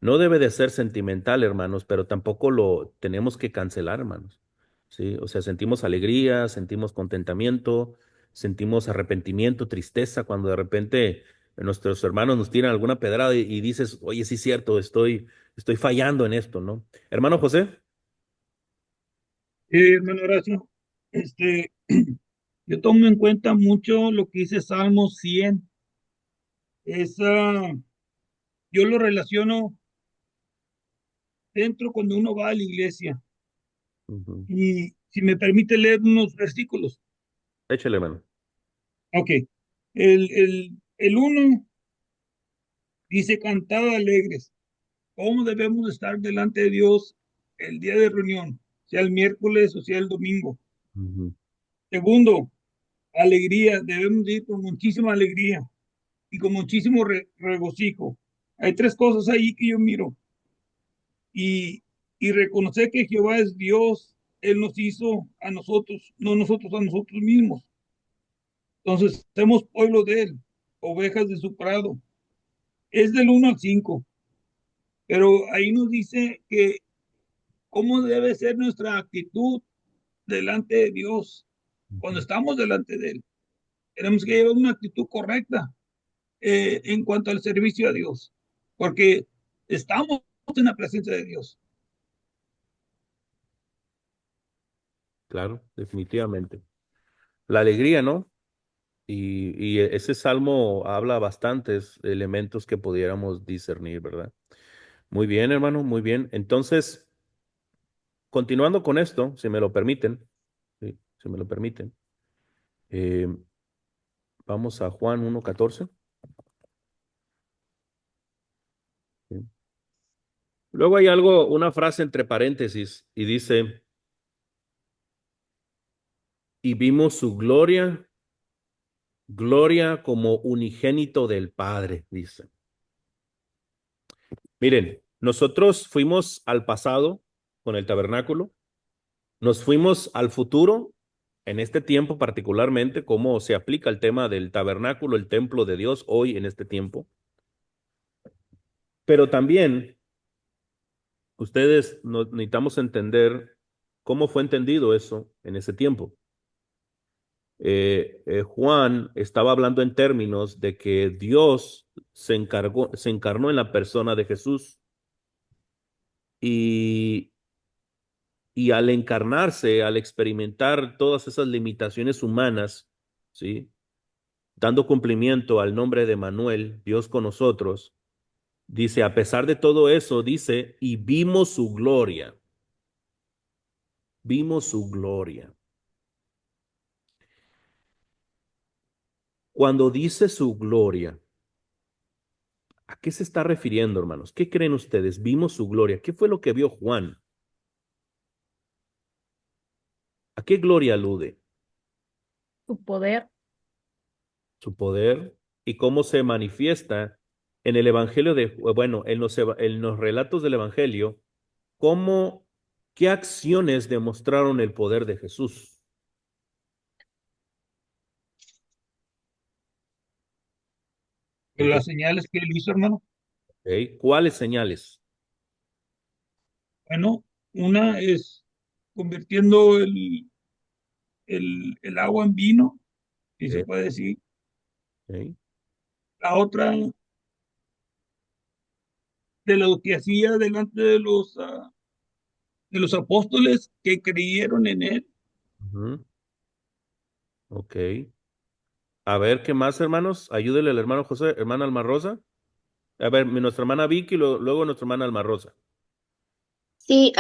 no debe de ser sentimental, hermanos, pero tampoco lo tenemos que cancelar, hermanos. Sí, o sea, sentimos alegría, sentimos contentamiento, sentimos arrepentimiento, tristeza, cuando de repente nuestros hermanos nos tiran alguna pedrada y dices, oye, sí es cierto, estoy fallando en esto, ¿no? Hermano José. Hermano Horacio, este, yo tomo en cuenta mucho lo que dice Salmo 100. Esa, yo lo relaciono dentro cuando uno va a la iglesia. Ujú. Y si me permite leer unos versículos. Échale, hermano. Ok. El 1 dice, cantad alegres. ¿Cómo debemos estar delante de Dios el día de reunión? Sea el miércoles o sea el domingo. Ujú. Segundo, alegría. Debemos ir con muchísima alegría y con muchísimo regocijo. Hay tres cosas ahí que yo miro. Y, y reconocer que Jehová es Dios. Él nos hizo a nosotros, no nosotros a nosotros mismos. Entonces, somos pueblo de Él, ovejas de su prado. Es del 1 al 5, pero ahí nos dice que cómo debe ser nuestra actitud delante de Dios cuando estamos delante de Él. Tenemos que llevar una actitud correcta en cuanto al servicio a Dios, porque estamos en la presencia de Dios. Claro, definitivamente. La alegría, ¿no? Y ese salmo habla bastantes elementos que pudiéramos discernir, ¿verdad? Muy bien, hermano, muy bien. Entonces, continuando con esto, si me lo permiten, sí, si me lo permiten, eh, vamos a Juan 1:14. Sí. Luego hay una frase entre paréntesis, y dice, y vimos su gloria, gloria como unigénito del Padre, dice. Miren, nosotros fuimos al pasado con el tabernáculo. Nos fuimos al futuro, en este tiempo particularmente, cómo se aplica el tema del tabernáculo, el templo de Dios hoy en este tiempo. Pero también ustedes necesitamos entender cómo fue entendido eso en ese tiempo. Juan estaba hablando en términos de que Dios se encarnó en la persona de Jesús y al encarnarse, al experimentar todas esas limitaciones humanas, ¿sí? Dando cumplimiento al nombre de Manuel, Dios con nosotros, dice, a pesar de todo eso, dice, y vimos su gloria. Cuando dice su gloria, ¿a qué se está refiriendo, hermanos? ¿Qué creen ustedes? Vimos su gloria. ¿Qué fue lo que vio Juan? ¿A qué gloria alude? Su poder. Su poder y cómo se manifiesta en el Evangelio bueno, en los relatos del Evangelio, qué acciones demostraron el poder de Jesús. Las señales que él hizo, hermano. ¿Ok? ¿Cuáles señales? Bueno, una es convirtiendo el agua en vino, si se ¿Ok? puede decir. ¿Ok? La otra, de lo que hacía delante de los apóstoles que creyeron en él. Ujú. Ok. A ver, ¿qué más, hermanos? Ayúdele al hermano José, hermana Alma Rosa. A ver, nuestra hermana Vicky, luego nuestra hermana Alma Rosa. Sí,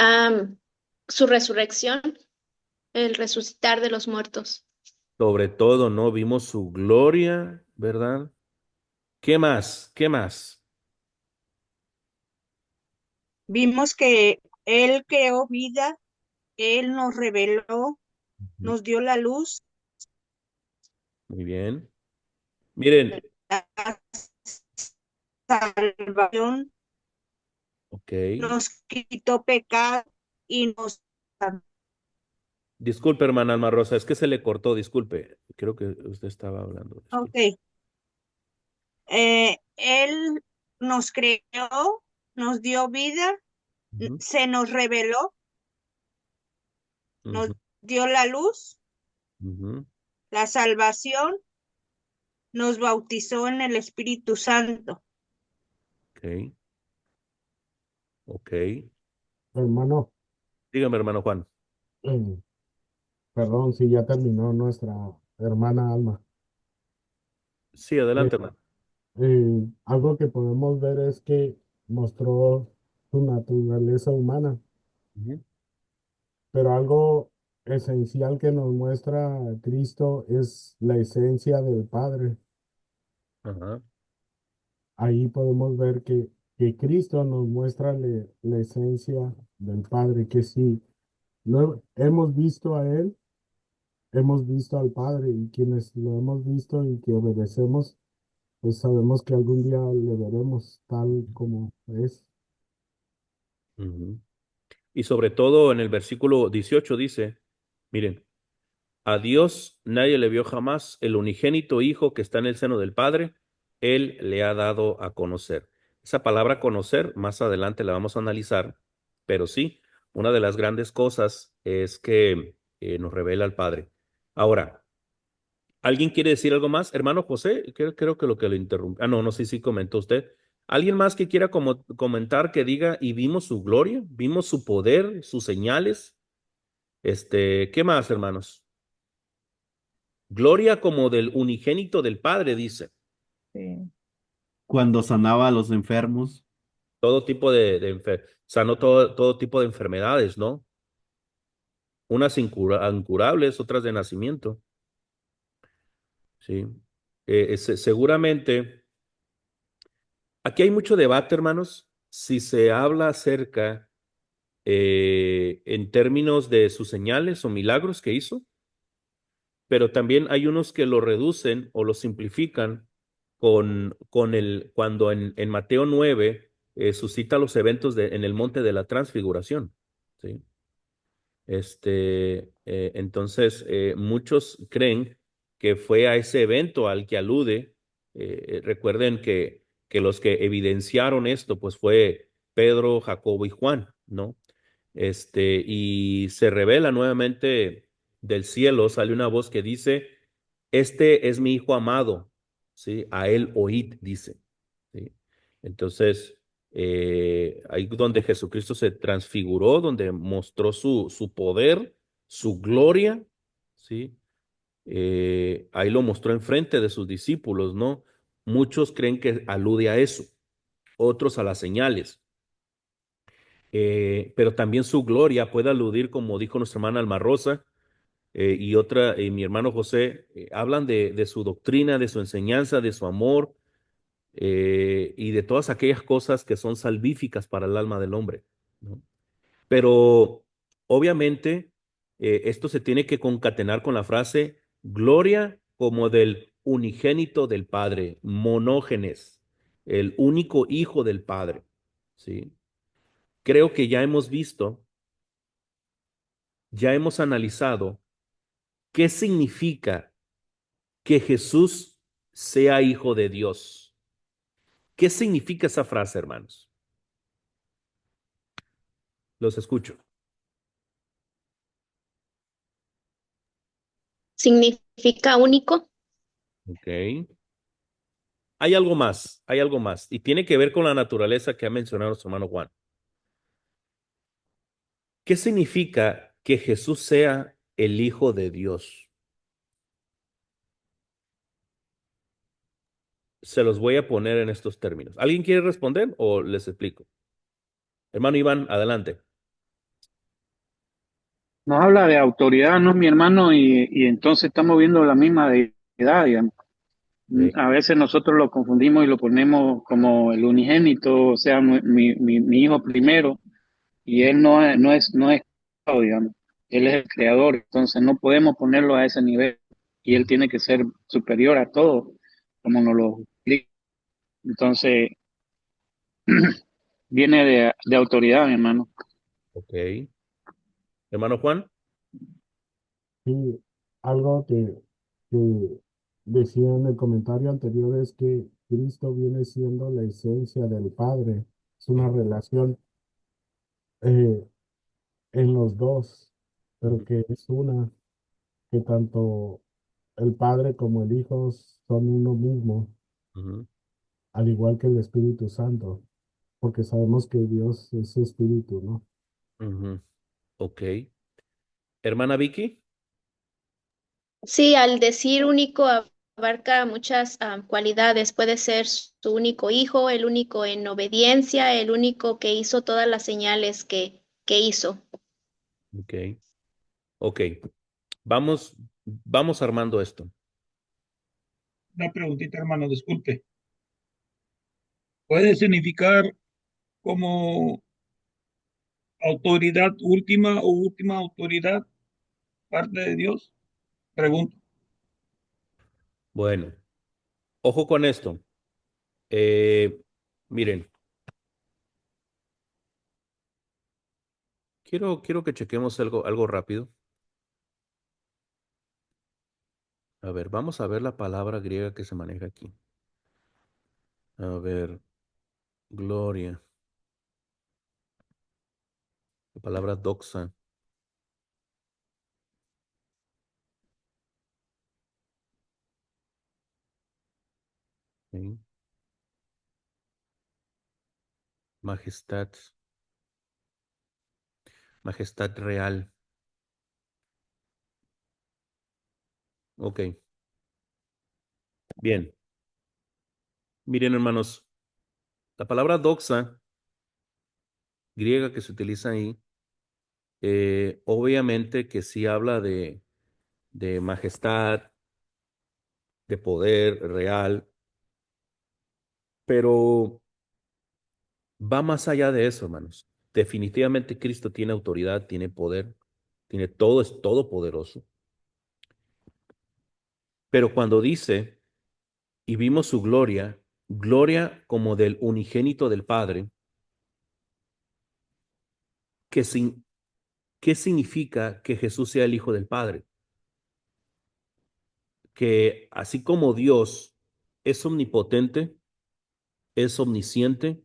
su resurrección, el resucitar de los muertos. Sobre todo, ¿no? Vimos su gloria, ¿verdad? ¿Qué más? ¿Qué más? Vimos que Él creó vida, Él nos reveló, Ujú. nos dio la luz, Muy bien. Miren, la salvación. Ok. nos quitó pecado y nos... Disculpe, hermana Alma Rosa, es que se le cortó, disculpe. Creo que usted estaba hablando. Disculpe. Ok. Él nos creó, nos dio vida, Ujú, se nos reveló, nos ujú, dio la luz, ujú. la salvación, nos bautizó en el Espíritu Santo. Ok, ok. Hermano, Dígame, hermano Juan. eh, perdón si ya terminó nuestra hermana Alma. Sí, Eh, adelante, hermano. Algo que podemos ver es que mostró su naturaleza humana, Ujú. pero algo esencial que nos muestra Cristo es la esencia del Padre. Ajá. Ahí podemos ver que Cristo nos muestra la esencia del Padre, que si lo hemos visto a Él, hemos visto al Padre, y quienes lo hemos visto y que obedecemos, pues sabemos que algún día le veremos tal como es. Ujú. Y sobre todo en el versículo 18 dice, miren, a Dios nadie le vio jamás, el unigénito Hijo que está en el seno del Padre, Él le ha dado a conocer. Esa palabra conocer, más adelante la vamos a analizar, pero sí, una de las grandes cosas es que nos revela al Padre. Ahora, ¿alguien quiere decir algo más? Hermano José, creo que lo que lo interrumpe. Ah, no, no sé si comentó usted. ¿Alguien más que quiera comentar que diga y vimos su gloria, vimos su poder, sus señales? ¿Qué más, hermanos? Gloria como del unigénito del Padre, dice. Sí. Cuando sanaba a los enfermos, Todo tipo sanó todo tipo de enfermedades, ¿no? Unas incurables, otras de nacimiento, ¿sí? Seguramente, aquí hay mucho debate, hermanos, si se habla acerca en términos de sus señales o milagros que hizo, pero también hay unos que lo reducen o lo simplifican cuando en Mateo 9 suscita los eventos en el monte de la transfiguración, ¿sí? Entonces, muchos creen que fue a ese evento al que alude. Recuerden que los que evidenciaron esto, pues fue Pedro, Jacobo y Juan, ¿no? Y se revela nuevamente del cielo, sale una voz que dice, este es mi hijo amado, ¿sí? A él oíd, dice, ¿sí? Entonces, ahí donde Jesucristo se transfiguró, donde mostró su poder, su gloria, ¿sí? Ahí lo mostró enfrente de sus discípulos, ¿no? Muchos creen que alude a eso, otros a las señales. Pero también su gloria puede aludir, como dijo nuestra hermana Alma Rosa, mi hermano José, hablan de su doctrina, de su enseñanza, de su amor, y de todas aquellas cosas que son salvíficas para el alma del hombre, ¿no? Pero obviamente esto se tiene que concatenar con la frase gloria como del unigénito del Padre, monógenes, el único hijo del Padre, ¿sí? Creo que ya hemos analizado qué significa que Jesús sea hijo de Dios. ¿Qué significa esa frase, hermanos? Los escucho. Significa único. Ok. Hay algo más, y tiene que ver con la naturaleza que ha mencionado nuestro hermano Juan. ¿Qué significa que Jesús sea el Hijo de Dios? Se los voy a poner en estos términos. ¿Alguien quiere responder o les explico? Hermano Iván, adelante. Nos habla de autoridad, ¿no, mi hermano? Y entonces estamos viendo la misma deidad, digamos. Sí. A veces nosotros lo confundimos y lo ponemos como el unigénito, o sea, mi hijo primero, y él no es, digamos, él es el creador, entonces no podemos ponerlo a ese nivel, y él tiene que ser superior a todo, como nos lo explica. Entonces, Viene de autoridad, mi hermano. Ok. Hermano Juan. Sí, algo que decía en el comentario anterior es que Cristo viene siendo la esencia del Padre. Es una relación eh, en los dos, pero Ujú, que es una, que tanto el Padre como el Hijo son uno mismo, ujú, al igual que el Espíritu Santo, porque sabemos que Dios es Espíritu, ¿no? ujú. Ok. Hermana Vicky. Sí, al decir único abarca muchas cualidades. Puede ser su único hijo, el único en obediencia, el único que hizo todas las señales que hizo. Ok. Ok. Vamos armando esto. Una preguntita, hermano, disculpe. ¿Puede significar como autoridad última o última autoridad parte de Dios? Pregunto. Bueno, ojo con esto. Eh, miren, quiero que chequemos algo rápido. A ver, vamos a ver la palabra griega que se maneja aquí. A ver, gloria. La palabra doxa. ¿Sí? Majestad. Majestad real. Ok, bien. Miren, hermanos, la palabra doxa griega que se utiliza ahí, obviamente que sí habla de majestad, de poder real, pero va más allá de eso, hermanos. Definitivamente Cristo tiene autoridad, tiene poder, tiene todo, es todopoderoso. Pero cuando dice, y vimos su gloria, gloria como del unigénito del Padre, ¿qué, qué significa que Jesús sea el Hijo del Padre? Que así como Dios es omnipotente, es omnisciente,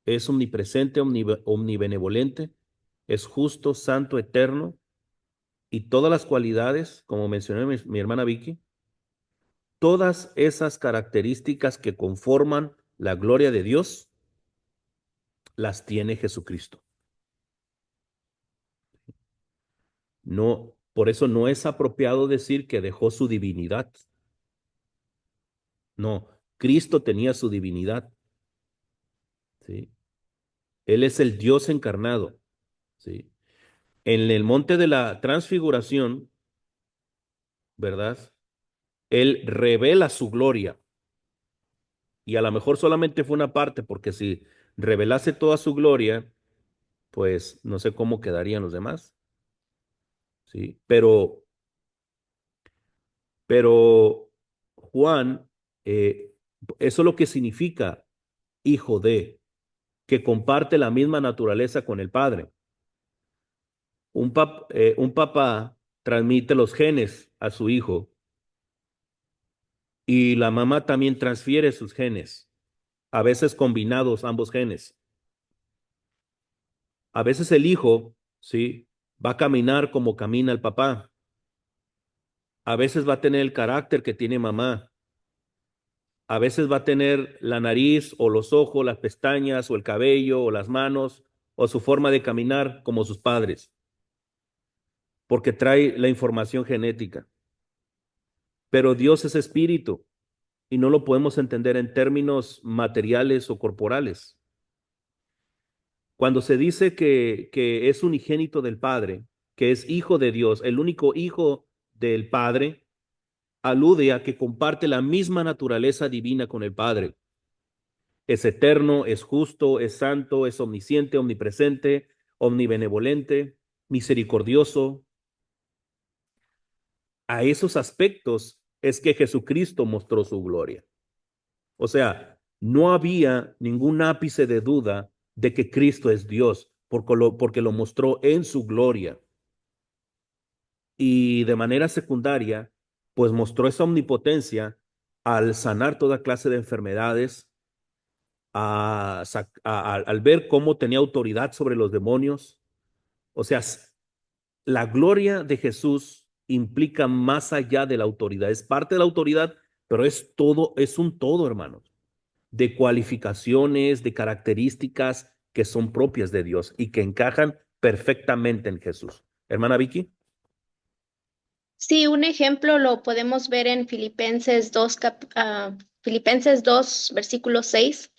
es omnipresente, omnibenevolente, es justo, santo, eterno, y todas las cualidades, como mencionó mi hermana Vicky, todas esas características que conforman la gloria de Dios, las tiene Jesucristo. No, por eso no es apropiado decir que dejó su divinidad. No, Cristo tenía su divinidad, ¿sí? Él es el Dios encarnado, ¿sí? En el monte de la transfiguración, ¿verdad? Él revela su gloria y a lo mejor solamente fue una parte, porque si revelase toda su gloria, pues no sé cómo quedarían los demás, ¿sí? Pero Juan, eh, eso es lo que significa hijo de, que comparte la misma naturaleza con el Padre. Un papá transmite los genes a su hijo y la mamá también transfiere sus genes, a veces combinados ambos genes. A veces el hijo, ¿sí? Va a caminar como camina el papá. A veces va a tener el carácter que tiene mamá. A veces va a tener la nariz o los ojos, las pestañas o el cabello o las manos o su forma de caminar como sus padres, porque trae la información genética. Pero Dios es espíritu y no lo podemos entender en términos materiales o corporales. Cuando se dice que es unigénito del Padre, que es hijo de Dios, el único hijo del Padre, alude a que comparte la misma naturaleza divina con el Padre. Es eterno, es justo, es santo, es omnisciente, omnipresente, omnibenevolente, misericordioso. A esos aspectos es que Jesucristo mostró su gloria. O sea, no había ningún ápice de duda de que Cristo es Dios, porque lo mostró en su gloria. Y de manera secundaria, pues mostró esa omnipotencia al sanar toda clase de enfermedades, al ver cómo tenía autoridad sobre los demonios. O sea, la gloria de Jesús implica más allá de la autoridad. Es parte de la autoridad, pero es todo, es un todo, hermanos, de cualificaciones, de características que son propias de Dios y que encajan perfectamente en Jesús. Hermana Vicky. Sí, un ejemplo lo podemos ver en Filipenses 2, versículo 6,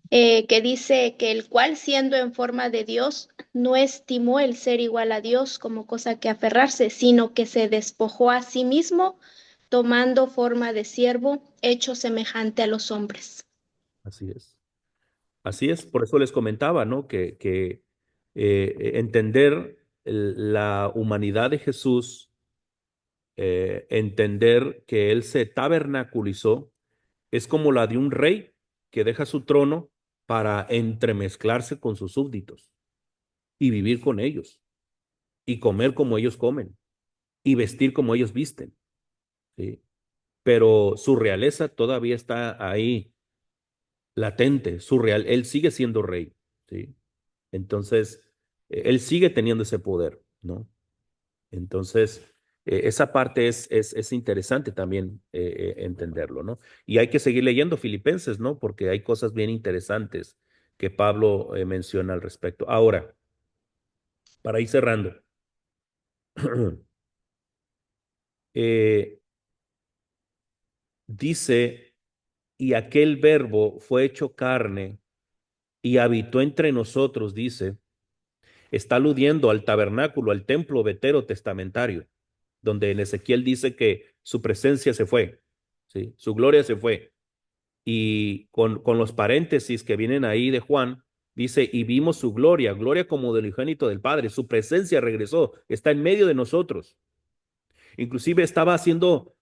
que dice que el cual siendo en forma de Dios, no estimó el ser igual a Dios como cosa que aferrarse, sino que se despojó a sí mismo, tomando forma de siervo, hecho semejante a los hombres. Así es. Así es, por eso les comentaba, ¿no? Que entender la humanidad de Jesús, entender que Él se tabernaculizó, es como la de un rey que deja su trono para entremezclarse con sus súbditos y vivir con ellos y comer como ellos comen y vestir como ellos visten, ¿sí? Pero su realeza todavía está ahí latente, él sigue siendo rey, ¿sí? Entonces, él sigue teniendo ese poder, ¿no? Entonces, esa parte es interesante también entenderlo, ¿no? Y hay que seguir leyendo Filipenses, ¿no? Porque hay cosas bien interesantes que Pablo menciona al respecto. Ahora, para ir cerrando, dice, y aquel verbo fue hecho carne y habitó entre nosotros, dice, está aludiendo al tabernáculo, al templo veterotestamentario, donde en Ezequiel dice que su presencia se fue, ¿sí? Su gloria se fue. Y con los paréntesis que vienen ahí de Juan, dice, y vimos su gloria, gloria como del unigénito del Padre, su presencia regresó, está en medio de nosotros. Inclusive estaba haciendo,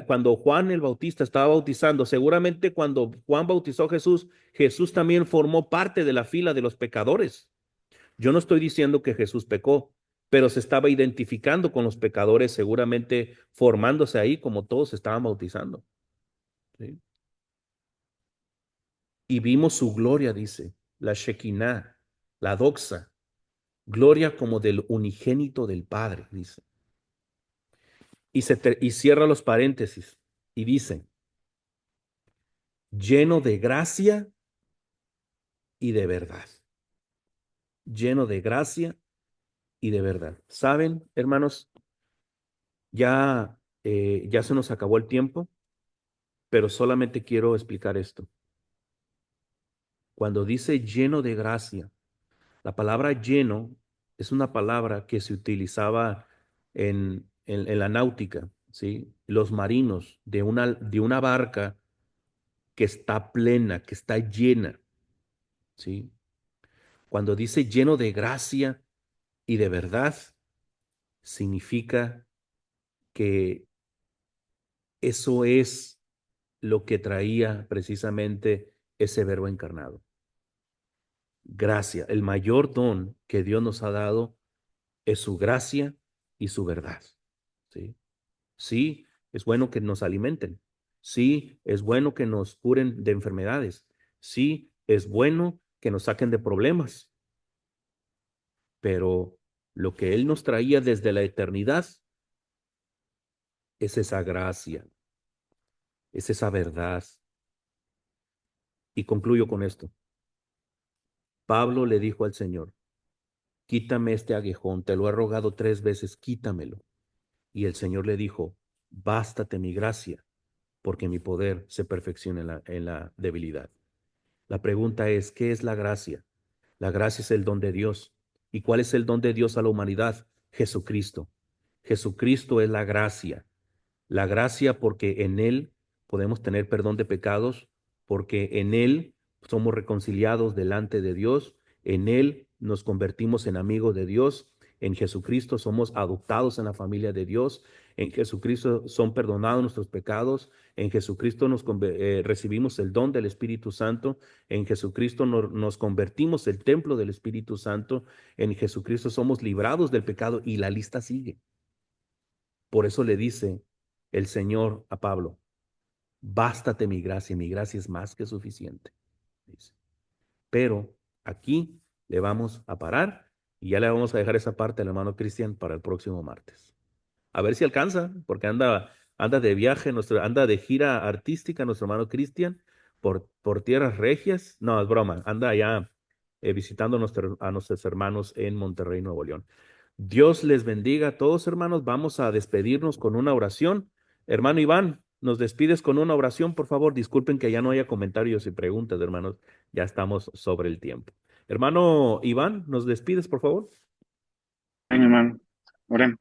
cuando Juan el Bautista estaba bautizando, seguramente cuando Juan bautizó a Jesús, Jesús también formó parte de la fila de los pecadores. Yo no estoy diciendo que Jesús pecó, pero se estaba identificando con los pecadores, seguramente formándose ahí como todos estaban bautizando, ¿sí? Y vimos su gloria, dice, la Shekinah, la doxa, gloria como del unigénito del Padre, dice. Y cierra los paréntesis y dice, lleno de gracia y de verdad. Lleno de gracia y de verdad. ¿Saben, hermanos? Ya se nos acabó el tiempo, pero solamente quiero explicar esto. Cuando dice lleno de gracia, la palabra lleno es una palabra que se utilizaba en la náutica, ¿sí? Los marinos de una barca que está plena, que está llena, ¿sí? Cuando dice lleno de gracia y de verdad, significa que eso es lo que traía precisamente ese verbo encarnado. Gracia, el mayor don que Dios nos ha dado es su gracia y su verdad. ¿Sí? Sí, es bueno que nos alimenten. Sí, es bueno que nos curen de enfermedades. Sí, es bueno que nos saquen de problemas. Pero lo que Él nos traía desde la eternidad es esa gracia, es esa verdad. Y concluyo con esto. Pablo le dijo al Señor, quítame este aguijón, te lo he rogado 3 veces, quítamelo. Y el Señor le dijo, bástate mi gracia, porque mi poder se perfecciona en la debilidad. La pregunta es, ¿qué es la gracia? La gracia es el don de Dios. ¿Y cuál es el don de Dios a la humanidad? Jesucristo. Jesucristo es la gracia. La gracia porque en Él podemos tener perdón de pecados, porque en Él somos reconciliados delante de Dios, en Él nos convertimos en amigos de Dios En Jesucristo somos adoptados en la familia de Dios. En Jesucristo son perdonados nuestros pecados. En Jesucristo recibimos el don del Espíritu Santo. En Jesucristo nos convertimos el templo del Espíritu Santo. En Jesucristo somos librados del pecado y la lista sigue. Por eso le dice el Señor a Pablo, bástate mi gracia es más que suficiente. Dice. Pero aquí le vamos a parar y ya le vamos a dejar esa parte al hermano Cristian para el próximo martes. A ver si alcanza, porque anda de viaje, anda de gira artística nuestro hermano Cristian por tierras regias. No, es broma, anda allá visitando a nuestros hermanos en Monterrey, Nuevo León. Dios les bendiga a todos, hermanos. Vamos a despedirnos con una oración. Hermano Iván, nos despides con una oración, por favor. Disculpen que ya no haya comentarios y preguntas, hermanos. Ya estamos sobre el tiempo. Hermano Iván, ¿nos despides, por favor? Amén, hermano. Oremos.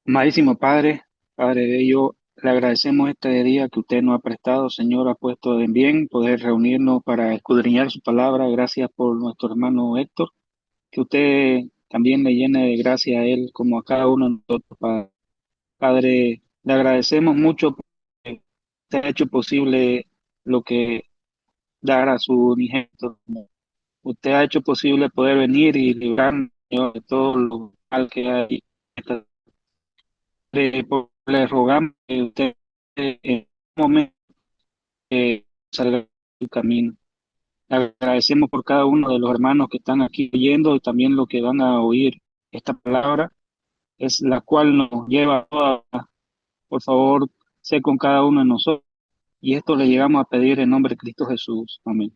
Amadísimo Padre, Padre bello, le agradecemos este día que usted nos ha prestado, Señor, ha puesto en bien poder reunirnos para escudriñar su palabra. Gracias por nuestro hermano Héctor, que usted también le llene de gracia a él como a cada uno de nosotros, Padre. Padre, le agradecemos mucho porque usted ha hecho posible lo que dar a su unigénito. Usted ha hecho posible poder venir y librarnos, Señor, de todo lo mal que hay. Le rogamos que usted en un momento salga del camino. Le agradecemos por cada uno de los hermanos que están aquí oyendo y también los que van a oír esta palabra, es la cual nos lleva a toda. Por favor, sé con cada uno de nosotros. Y esto le llegamos a pedir en nombre de Cristo Jesús. Amén.